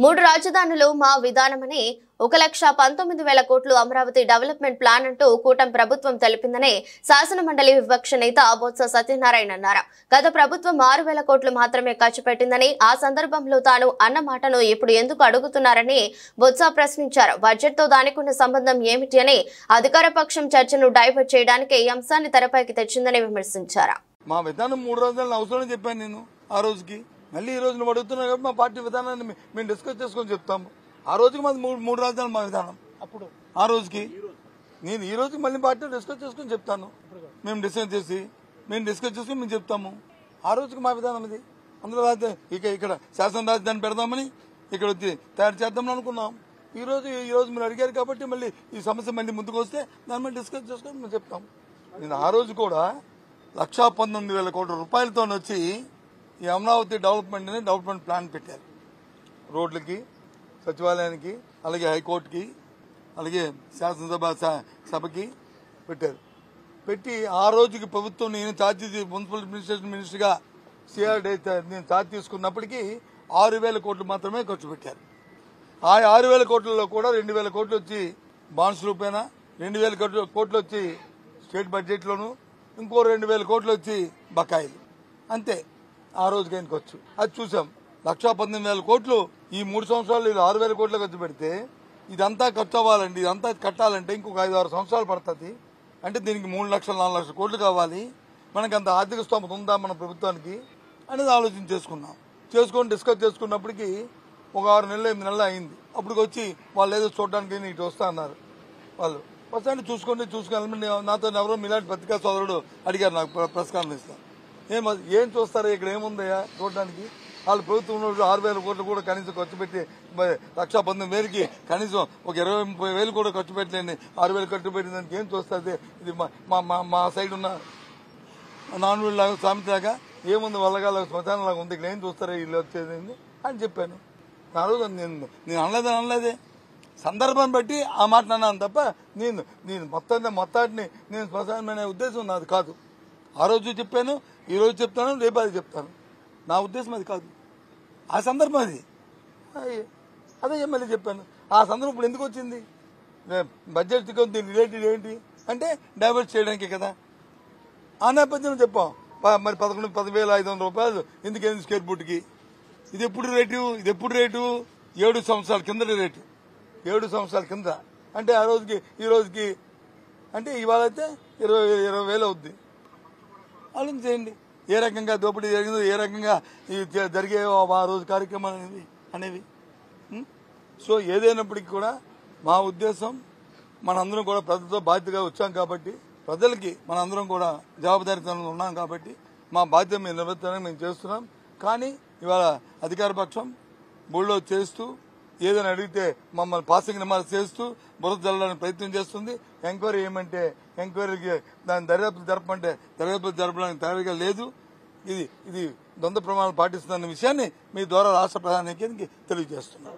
మూడు రాజధానులు మా విధానమని 1,19,000 కోట్లు అమరావతి డెవలప్మెంట్ ప్లాన్ అంటూ కూటమి ప్రభుత్వం తెలిపిందని శాసన మండలి విపక్ష నేత బొత్స సత్యనారాయణ అన్నారు. గత ప్రభుత్వం 6,000 కోట్లు మాత్రమే ఖర్చు పెట్టిందని, ఆ సందర్భంలో తాను అన్న మాటను ఇప్పుడు ఎందుకు అడుగుతున్నారని బొత్స ప్రశ్నించారు. బడ్జెట్ తో దానికున్న సంబంధం ఏమిటి అని అధికార పక్షం చర్చను డైవర్ట్ చేయడానికి ఈ అంశాన్ని తెరపైకి తెచ్చిందని విమర్శించారు. మా విధానం మూడు రాజధానులు అవసరం చెప్పాను నేను ఆ రోజుకి. మళ్ళీ ఈ రోజు నువ్వు అడుగుతున్నావు కాబట్టి మా పార్టీ విధానాన్ని మేము డిస్కస్ చేసుకొని చెప్తాము. ఆ రోజుకి మాది మూడు రాజధానులు మా విధానం. అప్పుడు ఆ రోజుకి నేను ఈ రోజుకి మళ్ళీ పార్టీ డిస్కస్ చేసుకుని చెప్తాను. మేము డిస్కస్ చేసుకుని మేము చెప్తాము. ఆ రోజుకి మా విధానం ఇది. అందులో ఇక్కడ శాసన రాజధాని పెడదామని ఇక్కడ వచ్చి తయారు చేద్దామని అనుకున్నాం. ఈ రోజు మీరు అడిగారు కాబట్టి మళ్ళీ ఈ సమస్య మళ్ళీ ముందుకు వస్తే దాని మీద డిస్కస్ చేసుకుని మేము చెప్తాం. నేను ఆ రోజు కూడా 1,19,000 కోట్ల రూపాయలతో వచ్చి ఈ అమరావతి డెవలప్మెంట్ ప్లాన్ పెట్టారు. రోడ్లకి, సచివాలయానికి, అలాగే హైకోర్టుకి, అలాగే శాసనసభకి పెట్టారు. పెట్టి ఆ రోజుకి ప్రభుత్వం నేను మున్సిపల్ అడ్మినిస్ట్రేషన్ మినిస్టర్గా సిఆర్డీ నేను ఛార్జ్ తీసుకున్నప్పటికీ 6,000 కోట్లు మాత్రమే ఖర్చు పెట్టారు. ఆ 6,000 కోట్లలో కూడా 2,000 కోట్లు వచ్చి బాండ్స్ రూపేనా, 2,000 కోట్లు వచ్చి స్టేట్ బడ్జెట్లోను, ఇంకో 2,000 కోట్లు వచ్చి బకాయిలు. అంతే ఆ రోజుకి ఆయనకు వచ్చు. అది చూసాం. 1,19,000 కోట్లు ఈ 3 సంవత్సరాలు 6,000 కోట్లు ఖర్చు పెడితే ఇదంతా ఖర్చు అవ్వాలండి, ఇదంతా కట్టాలంటే ఇంకొక 5-6 సంవత్సరాలు పడుతుంది. అంటే దీనికి 3 లక్షలు 4 లక్షల కోట్లు కావాలి. మనకు అంత ఆర్థిక స్తోమత ఉందా మన ప్రభుత్వానికి అనేది ఆలోచన చేసుకొని డిస్కస్ చేసుకున్నప్పటికీ ఒక 6 నెలలు 8 నెలలు అయింది. అప్పుడు వచ్చి వాళ్ళు ఏదో చూడడానికి ఇటు వస్తా అన్నారు. వాళ్ళు వస్తాను చూసుకొని నాతో ఎవరో మీలాంటి పత్రికా సోదరుడు అడిగారు నాకు ప్రెస్ కాన్ఫరెన్స్. ఏం చూస్తారా, ఇక్కడ ఏముందయ్యా చూడడానికి? వాళ్ళు ప్రభుత్వం 6,000 కోట్లు కూడా కనీసం ఖర్చు పెట్టి 1,19,000కి కనీసం ఒక 20,000 కూడా ఖర్చు పెట్టలేండి. 6,000 ఖర్చు పెట్టిన దానికి ఏం చూస్తుంది? ఇది మా సైడ్ ఉన్న నాన్ లాగా సామెతలాగా ఏముంది, వల్లగాల శ్మశానం లాగా ఉంది, ఇక్కడ ఏం చూస్తారా వీళ్ళు వచ్చేది అని చెప్పాను. ఆ రోజు నేను అనలేదే, సందర్భాన్ని బట్టి ఆ మాట అన్నాను తప్ప నేను మొత్తాన్ని నేను శ్మశానం అనే ఉద్దేశం నాది కాదు. ఆ రోజు చెప్పాను, ఈ రోజు చెప్తాను, రేపు అది చెప్తాను. నా ఉద్దేశం అది కాదు. ఆ సందర్భం అది అదే మళ్ళీ చెప్పాను. ఆ సందర్భం ఇప్పుడు ఎందుకు వచ్చింది? బడ్జెట్ దీని రిలేటెడ్ ఏంటి అంటే డైవర్ట్ చేయడానికి కదా. ఆ నేపథ్యంలో చెప్పాం. మరి 11,500 రూపాయలు ఎందుకైంది స్క్వేర్ ఫుట్కి? ఇది ఎప్పుడు రేటు 7 సంవత్సరాల కింద రేటు. 7 సంవత్సరాల కింద అంటే ఆ రోజుకి ఈ రోజుకి అంటే ఇవాళ అయితే 20,000 అవుద్ది. ఆలోచన చేయండి. ఏ రకంగా దోపిడీ జరిగిందో, ఏ రకంగా జరిగే ఆ రోజు కార్యక్రమాలు అనేవి. సో ఏదైనప్పటికీ కూడా మా ఉద్దేశం మనందరం కూడా ప్రజలతో బాధ్యతగా వచ్చాం కాబట్టి, ప్రజలకి మనందరం కూడా జవాబుదారీతనంలో ఉన్నాం కాబట్టి మా బాధ్యత మేము నిర్వర్తించడానికి మేము చేస్తున్నాం. కానీ ఇవాళ అధికార పక్షం బోల్డో చేస్తూ ఏదైనా అడిగితే మమ్మల్ని పాసింగ్ నిమాలు చేస్తూ బురద జల్లడానికి ప్రయత్నం చేస్తుంది. ఎంక్వైరీ ఏమంటే ఎంక్వైరీకి దాని దర్యాప్తు జరపడానికి తయారీగా లేదు. ఇది ద్వంద్వ ప్రమాణాలు పాటిస్తున్న విషయాన్ని మీ ద్వారా రాష్ట్ర ప్రధానికి తెలియజేస్తున్నాం.